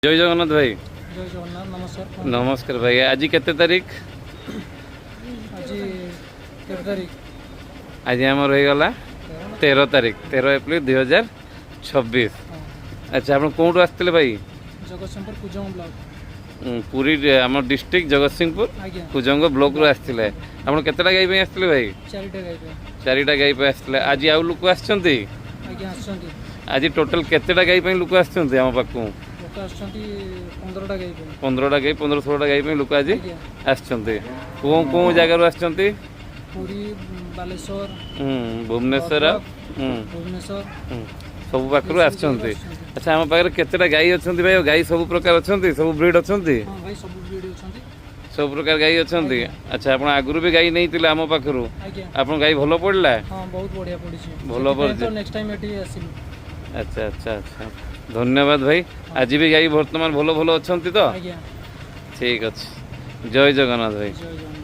जय जगन्नाथ भाई। जय जगन्नाथ। नमस्कार। नमस्कार भाई। आज केते तारीख? आज 13 तारीख। आज आम रहीगला 13 तारीख 13 एप्रिल 2026। अच्छा आप कौटू आसते भाई? जगतसिंहपुर कुजंग ब्लॉक। पूरी आम डिस्ट्रिक्ट जगतसिंहपुर कुजंग ब्लॉक रू आसते आप केतेटा गाई आसते भाई? 4टा गाई। 4टा गाई आसते। आज आउ लोक आसछंती? आज टोटल केतेटा गाई लोक आसछंती आम पाखु? 15टा गाई। 15टा गाई 15-16टा गाई लोक आज आसछंती। कौ जगार आसछंती? पुरी, बालेश्वर, भुवनेश्वर भुवनेश्वर सब पाखु आसछंती। अच्छा आम पाखे केतेटा गाई अछंती भाई? गाई सब प्रकार अछंती, सब ब्रीड अछंती? हां भाई सब ब्रीड अछंती, सब प्रकार गाई अछंती। अच्छा आपण आगुरु भी गाई नैतिले आम पाखरु? आपण गाई भलो पड़ला? हां बहुत बढ़िया पड़ी भलो पड़ तो नेक्स्ट टाइम एठी आसिलु। अच्छा अच्छा अच्छा धन्यवाद भाई। आज भी गाई वर्तमान भलो भलो अछंती तो? आज्ञा ठीक अछि। जय जगन्नाथ भाई। जय जगन्नाथ।